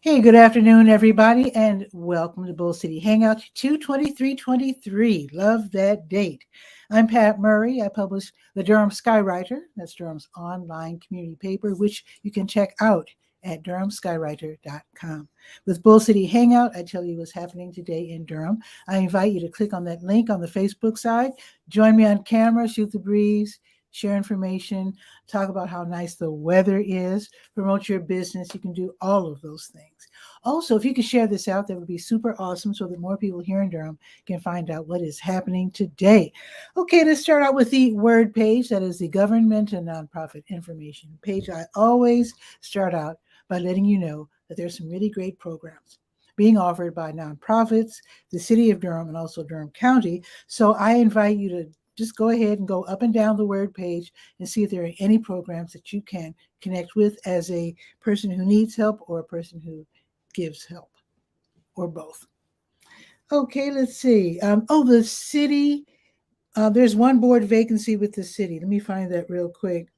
Hey, good afternoon, everybody, and welcome to Bull City Hangout 22323. Love that date. I'm Pat Murray. I publish the Durham Skywriter. That's Durham's online community paper, which you can check out at durhamskywriter.com. With Bull City Hangout, I tell you what's happening today in Durham. I invite you to click on that link on the Facebook side. Join me on camera, shoot the breeze, share information, talk about how nice the weather is, promote your business. You can do all of those things. Also, if you could share this out, that would be super awesome so that more people here in Durham can find out what is happening today. Okay, let's start out with the word page. That is the government and nonprofit information page. I always start out by letting you know that there's some really great programs being offered by nonprofits, the city of Durham, and also Durham County. So I invite you to just go ahead and go up and down the word page and see if there are any programs that you can connect with as a person who needs help or a person who gives help, or both. Okay, let's see. The city. There's one board vacancy with the city. Let me find that real quick.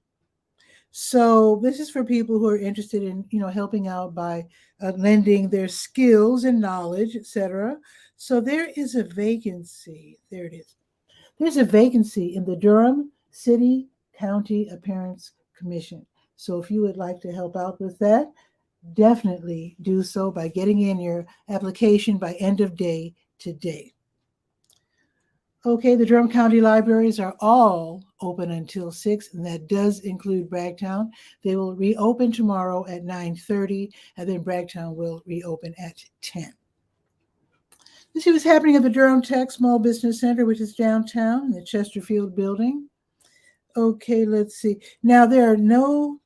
So this is for people who are interested in, helping out by lending their skills and knowledge, etc. So there is a vacancy. There it is. There's a vacancy in the Durham City County Appearance Commission. So if you would like to help out with that, definitely do so by getting in your application by end of day today. Okay, the Durham County Libraries are all open until 6, and that does include Bragtown. They will reopen tomorrow at 9:30, and then Bragtown will reopen at 10. Let's see what's happening at the Durham Tech Small Business Center, which is downtown in the Chesterfield building. Okay, let's see. Now, there are no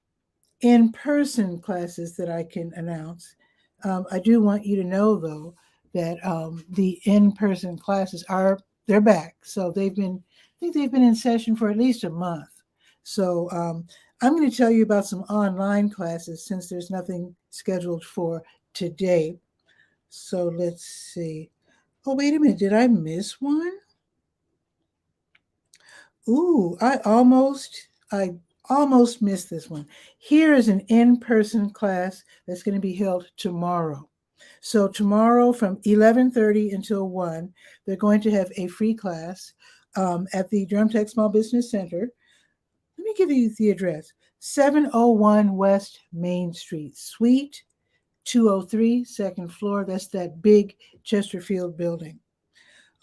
in-person classes that I can announce. I do want you to know, though, that the in-person classes they're back. So I think they've been in session for at least a month. So I'm going to tell you about some online classes since there's nothing scheduled for today. So let's see. Oh, wait a minute. Did I miss one? Ooh, I almost missed this one. Here is an in-person class that's going to be held tomorrow. So tomorrow from 11:30 until 1, they're going to have a free class at the Durham Tech Small Business Center. Let me give you the address. 701 West Main Street, Suite 203, second floor. That's that big Chesterfield building.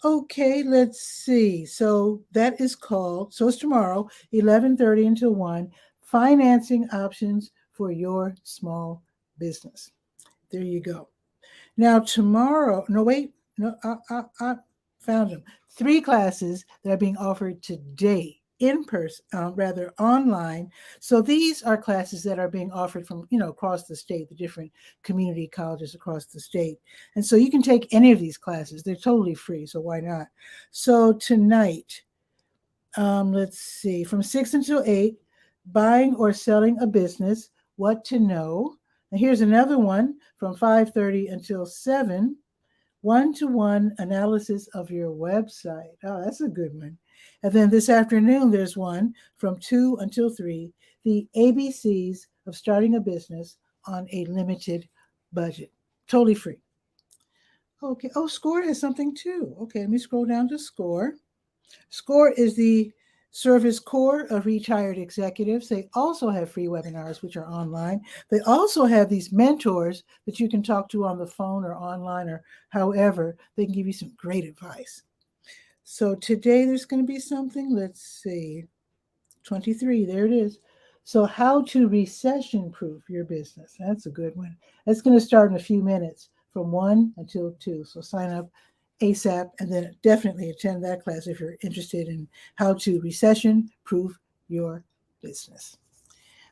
Okay, let's see. So that is called, so it's tomorrow, 11:30 until 1, financing options for your small business. There you go. Now tomorrow, no, wait, no, I found them. 3 classes that are being offered today in person, rather online. So these are classes that are being offered from, across the state, the different community colleges across the state. And so you can take any of these classes. They're totally free, so why not? So tonight, let's see, from 6 until 8, buying or selling a business, what to know. And here's another one from 5:30 until 7, one-to-one analysis of your website. Oh, that's a good one. And then this afternoon, there's one from 2 until 3, the ABCs of starting a business on a limited budget. Totally free. Okay. Oh, SCORE has something too. Okay, let me scroll down to SCORE. SCORE is the Service Corps of Retired Executives. They also have free webinars, which are online. They also have these mentors that you can talk to on the phone or online or however. They can give you some great advice. So today there's going to be something. Let's see. 23, there it is. So how to recession-proof your business. That's a good one. That's going to start in a few minutes from 1 until 2. So sign up ASAP, and then definitely attend that class if you're interested in how to recession-proof your business.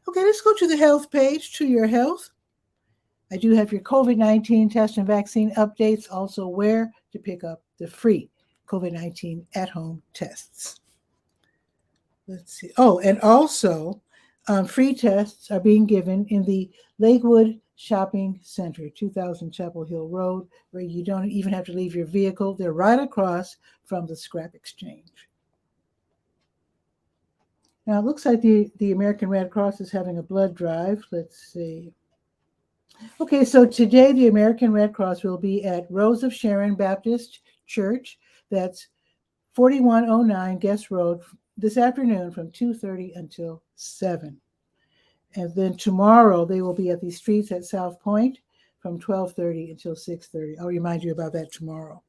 Okay, let's go to the health page, to your health. I do have your COVID-19 test and vaccine updates, also where to pick up the free COVID-19 at-home tests. Let's see. Oh, and also free tests are being given in the Lakewood Shopping Center, 2000 Chapel Hill Road, where you don't even have to leave your vehicle. They're right across from the scrap exchange. Now, it looks like the American Red Cross is having a blood drive. Let's see. Okay, so today the American Red Cross will be at Rose of Sharon Baptist Church. That's 4109 Guest Road this afternoon from 2:30 until 7. And then tomorrow they will be at the streets at South Point from 12:30 until 6:30. I'll remind you about that tomorrow.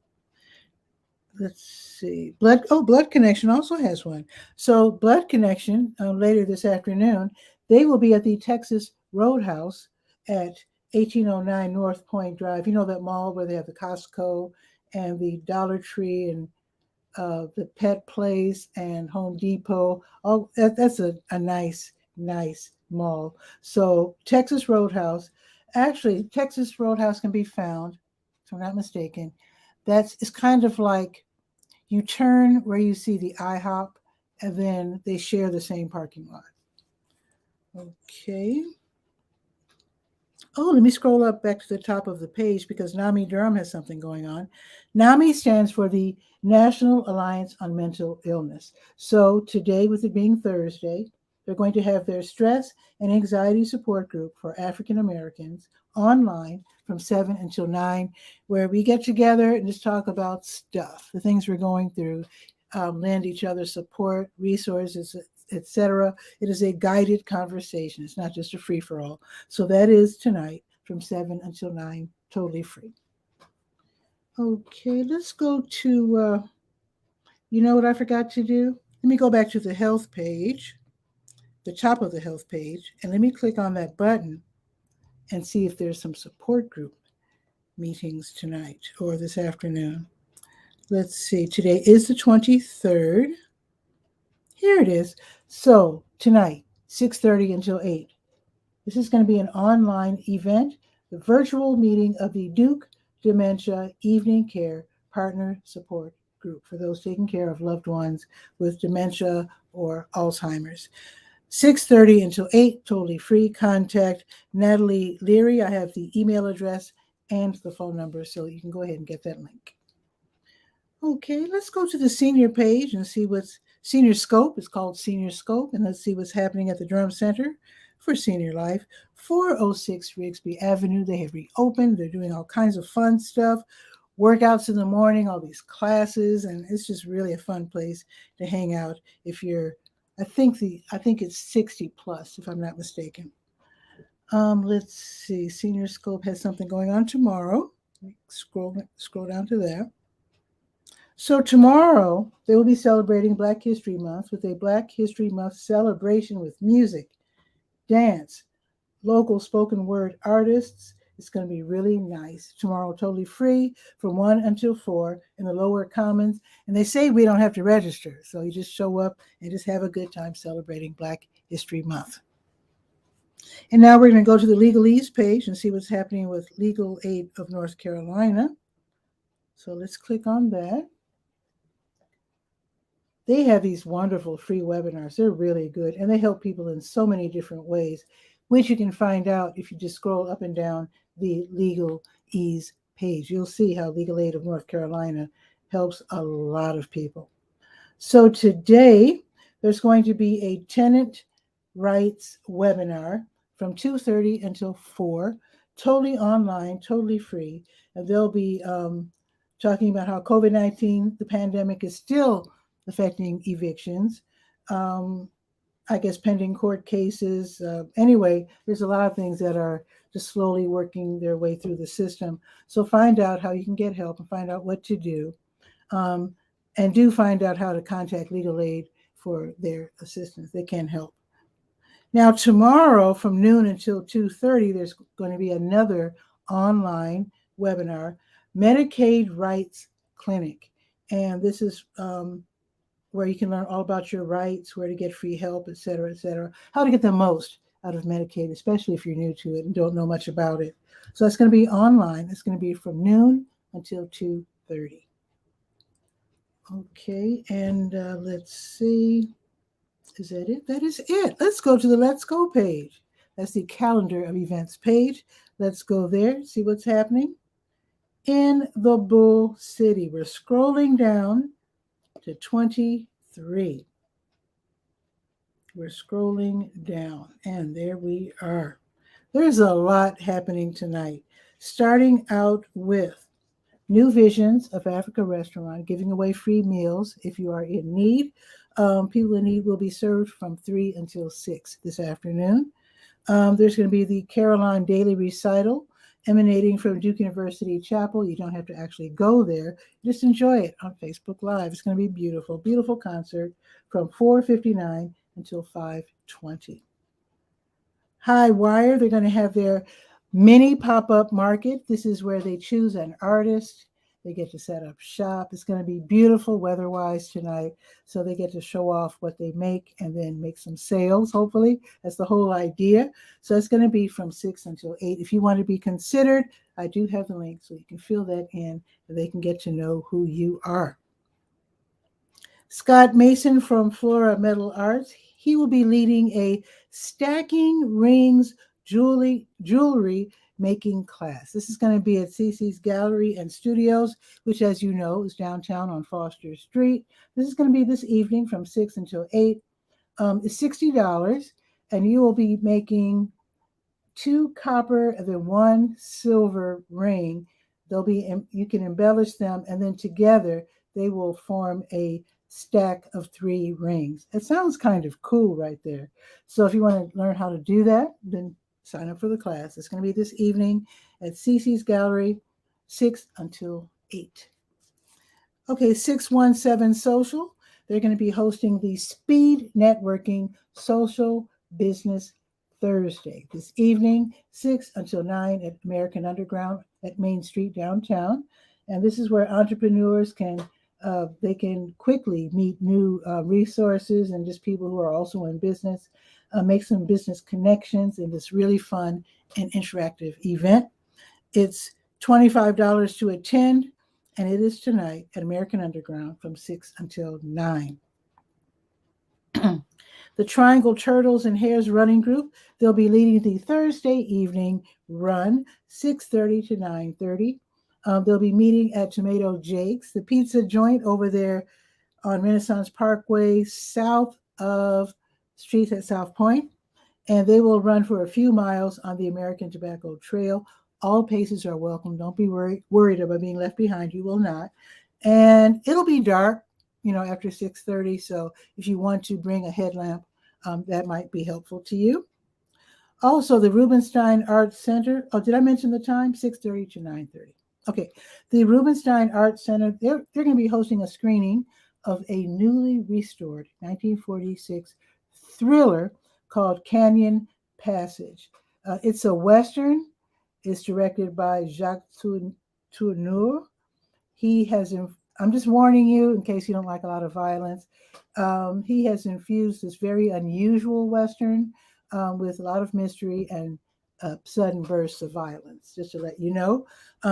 Let's see. Blood Connection also has one. So Blood Connection later this afternoon, they will be at the Texas Roadhouse at 1809 North Point Drive. You know that mall where they have the Costco and the Dollar Tree and the Pet Place and Home Depot. Oh, that's a nice mall. So Texas Roadhouse, actually Texas Roadhouse can be found, if I'm not mistaken. It's kind of like you turn where you see the IHOP, and then they share the same parking lot. Okay. Oh, let me scroll up back to the top of the page because NAMI Durham has something going on. NAMI stands for the National Alliance on Mental Illness. So today, with it being Thursday, they're going to have their stress and anxiety support group for African Americans online from 7 until 9, where we get together and just talk about stuff, the things we're going through, lend each other support, resources, etc. It is a guided conversation. It's not just a free-for-all. So that is tonight from 7 until 9, totally free. Okay, let's go to, you know what I forgot to do? Let me go back to the health page, the top of the health page, and let me click on that button and see if there's some support group meetings tonight or this afternoon. Let's see, today is the 23rd. Here it is. So tonight, 6:30 until 8. This is going to be an online event, the virtual meeting of the Duke Dementia Evening Care Partner Support Group for those taking care of loved ones with dementia or Alzheimer's. 6:30 until 8, totally free. Contact Natalie Leary. I have the email address and the phone number, so you can go ahead and get that link. Okay, let's go to the senior page and see what's Senior Scope. It's called Senior Scope, and let's see what's happening at the Durham Center for Senior Life, 406 Rigsby Avenue. They have reopened. They're doing all kinds of fun stuff, workouts in the morning, all these classes, and it's just really a fun place to hang out if you're, I think it's 60 plus, if I'm not mistaken. Let's see. Senior Scope has something going on tomorrow. Scroll down to that. So tomorrow, they will be celebrating Black History Month with a Black History Month celebration with music, dance, local spoken word artists. It's going to be really nice. Tomorrow, totally free from 1 until 4 in the lower commons. And they say we don't have to register. So you just show up and just have a good time celebrating Black History Month. And now we're going to go to the legalese page and see what's happening with Legal Aid of North Carolina. So let's click on that. They have these wonderful free webinars. They're really good, and they help people in so many different ways, which you can find out if you just scroll up and down the Legal Ease page. You'll see how Legal Aid of North Carolina helps a lot of people. So today, there's going to be a tenant rights webinar from 2:30 until 4, totally online, totally free. And they'll be talking about how COVID-19, the pandemic, is still affecting evictions. I guess pending court cases. Anyway, there's a lot of things that are just slowly working their way through the system. So find out how you can get help and find out what to do. And do find out how to contact legal aid for their assistance. They can help. Now, tomorrow from noon until 2:30, there's going to be another online webinar, Medicaid Rights Clinic. And this is where you can learn all about your rights, where to get free help, et cetera, how to get the most out of Medicaid, especially if you're new to it and don't know much about it. So that's going to be online. It's going to be from noon until 2:30. Okay, and let's see. Is that it? That is it. Let's go to the Let's Go page. That's the calendar of events page. Let's go there, see what's happening. In the Bull City, we're scrolling down to 23. We're scrolling down, and there we are. There's a lot happening tonight, starting out with New Visions of Africa restaurant giving away free meals if you are in need. People in need will be served from 3 until 6 this afternoon. There's going to be the Caroline Daily Recital emanating from Duke University Chapel. You don't have to actually go there. Just enjoy it on Facebook Live. It's going to be beautiful, beautiful concert from 4:59 until 5:20. High Wire, they're going to have their mini pop-up market. This is where they choose an artist. They get to set up shop. It's going to be beautiful weather-wise tonight. So they get to show off what they make and then make some sales, hopefully. That's the whole idea. So it's going to be from 6 until 8. If you want to be considered, I do have the link so you can fill that in and they can get to know who you are. Scott Mason from Flora Metal Arts, he will be leading a stacking rings jewelry making class. This is going to be at 𝗕𝗨𝗟𝗟 Gallery and Studios, which, as you know, is downtown on Foster Street. This is going to be this evening from 6 until 8. It's $60, and you will be making 2 copper and then 1 silver ring. You can embellish them, and then together they will form a stack of 3 rings. It sounds kind of cool right there. So if you want to learn how to do that, then sign up for the class. It's going to be this evening at 𝗕𝗨𝗟𝗟 Gallery, 6 until 8. Okay, 617 Social. They're going to be hosting the Speed Networking Social Business Thursday this evening, 6 until 9 at American Underground at Main Street downtown. And this is where entrepreneurs can quickly meet new resources and just people who are also in business, make some business connections in this really fun and interactive event. It's $25 to attend, and it is tonight at American Underground from 6 until 9. The Triangle Turtles and Hares Running Group, they'll be leading the Thursday evening run, 6:30 to 9:30. They'll be meeting at Tomato Jake's, the pizza joint over there on Renaissance Parkway, south of Streets at South Point. And they will run for a few miles on the American Tobacco Trail. All paces are welcome. Don't be worried about being left behind. You will not. And it'll be dark, after 6:30. So if you want to bring a headlamp, that might be helpful to you. Also, the Rubenstein Arts Center. Oh, did I mention the time? 6:30 to 9:30. Okay, the Rubenstein Arts Center, they're going to be hosting a screening of a newly restored 1946 thriller called Canyon Passage. It's a Western. It's directed by Jacques Tourneur. I'm just warning you in case you don't like a lot of violence. He has infused this very unusual Western with a lot of mystery and sudden bursts of violence, just to let you know.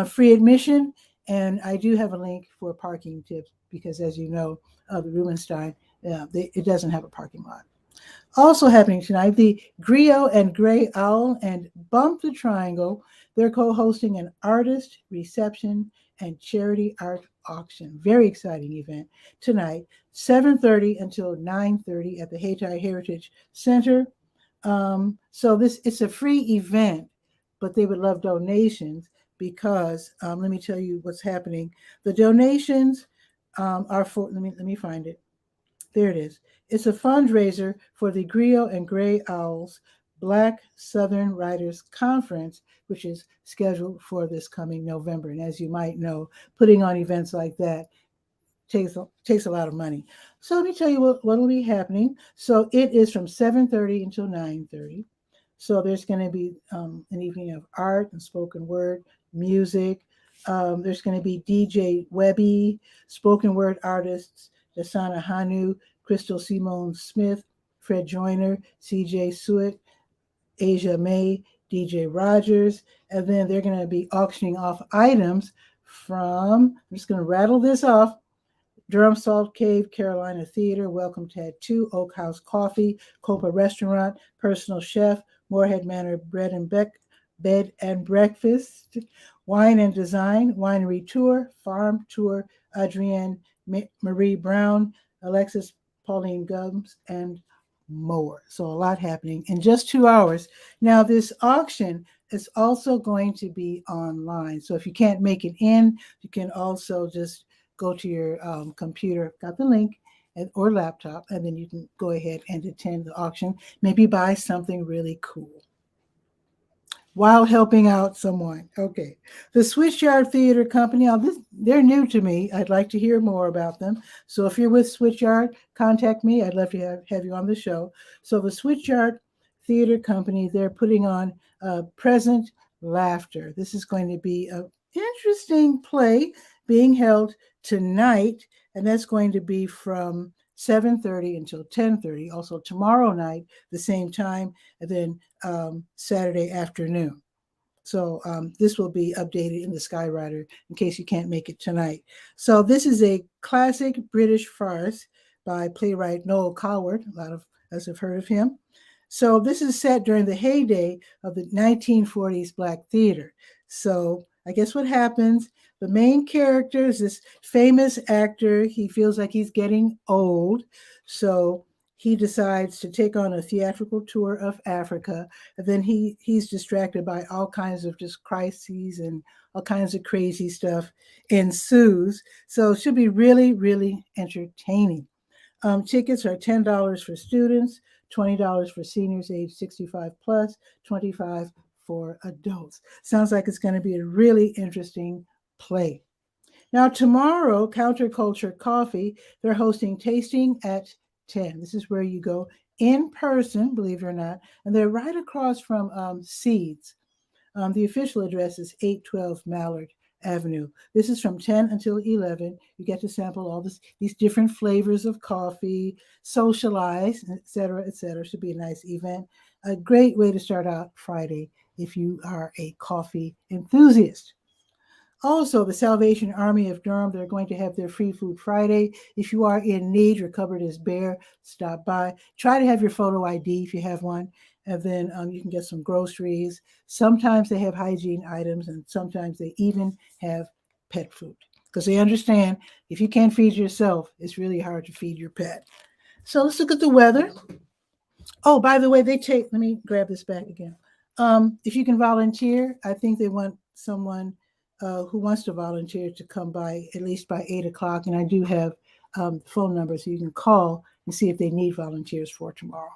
Free admission, and I do have a link for parking tips because, as you know, the Rubenstein, it doesn't have a parking lot. Also happening tonight, the Griot and Gray Owl and Bump the Triangle, they're co-hosting an artist reception and charity art auction. Very exciting event tonight, 7:30 until 9:30 at the Hayti Heritage Center. So it's a free event, but they would love donations because let me tell you what's happening. The donations are for, let me find it. There it is. It's a fundraiser for the Griot and Gray Owls Black Southern Writers Conference, which is scheduled for this coming November. And as you might know, putting on events like that takes a lot of money. So let me tell you what will be happening. So it is from 7:30 until 9:30. So there's going to be an evening of art and spoken word, music. There's going to be DJ Webby, spoken word artists, Dasana Hanu, Crystal Simone Smith, Fred Joyner, CJ Suet, Asia May, DJ Rogers, and then they're going to be auctioning off items from, I'm just going to rattle this off, Durham Salt Cave, Carolina Theater, Welcome Tattoo, Oak House Coffee, Copa Restaurant, Personal Chef, Moorhead Manor Bed and Breakfast, Wine and Design, Winery Tour, Farm Tour, Adrienne Marie Brown, Alexis Pauline Gums, and more. So a lot happening in just 2 hours. Now, this auction is also going to be online. So if you can't make it in, you can also just go to your computer, got the link, or laptop, and then you can go ahead and attend the auction. Maybe buy something really cool while helping out someone. Okay. The Switchyard Theater Company, they're new to me. I'd like to hear more about them. So if you're with Switchyard, contact me. I'd love to have you on the show. So the Switchyard Theater Company, they're putting on Present Laughter. This is going to be an interesting play being held tonight, and that's going to be from 7:30 until 10:30. Also tomorrow night, the same time, and then Saturday afternoon. So this will be updated in the Skyrider in case you can't make it tonight. So this is a classic British farce by playwright Noel Coward. A lot of us have heard of him. So this is set during the heyday of the 1940s Black theater. So I guess what happens, the main character is this famous actor. He feels like he's getting old. So he decides to take on a theatrical tour of Africa. And then he's distracted by all kinds of just crises, and all kinds of crazy stuff ensues. So it should be really, really entertaining. Tickets are $10 for students, $20 for seniors age 65 plus, 25 for adults. Sounds like it's going to be a really interesting play. Now tomorrow, Counterculture Coffee, they're hosting tasting at 10. This is where you go in person, believe it or not, and they're right across from Seeds. The official address is 812 Mallard Avenue. This is from 10 until 11. You get to sample all these different flavors of coffee, socialize, et cetera, et cetera. Should be a nice event. A great way to start out Friday if you are a coffee enthusiast. Also, the Salvation Army of Durham, they're going to have their Free Food Friday. If you are in need, your cupboard is bare, stop by. Try to have your photo ID if you have one, and then you can get some groceries. Sometimes they have hygiene items, and sometimes they even have pet food, because they understand if you can't feed yourself, it's really hard to feed your pet. So let's look at the weather. Oh, by the way, let me grab this back again. If you can volunteer, I think they want someone who wants to volunteer to come by at least by 8 o'clock. And I do have phone numbers so you can call and see if they need volunteers for tomorrow.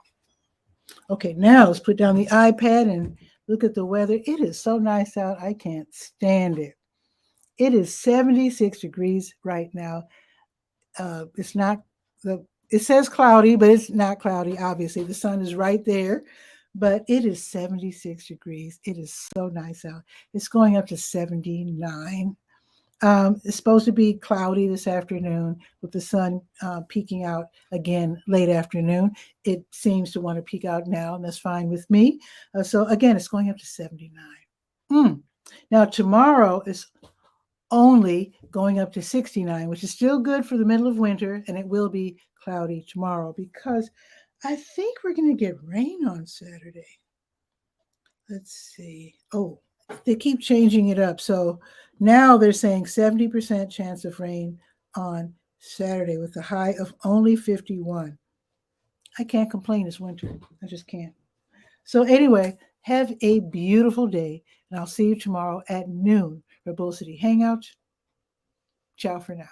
Okay, now let's put down the iPad and look at the weather. It is so nice out. I can't stand it. It is 76 degrees right now. It says cloudy, but it's not cloudy. Obviously, the sun is right there, but it is 76 degrees. It is so nice out. It's going up to 79. It's supposed to be cloudy this afternoon with the sun peeking out again late afternoon. It seems to want to peek out now, and that's fine with me. So again, it's going up to 79. Now tomorrow is only going up to 69, which is still good for the middle of winter, and it will be cloudy tomorrow because I think we're going to get rain on Saturday. Let's see. Oh, they keep changing it up. So now they're saying 70% chance of rain on Saturday with a high of only 51. I can't complain. It's winter. I just can't. So anyway, have a beautiful day, and I'll see you tomorrow at noon for Bull City Hangout. Ciao for now.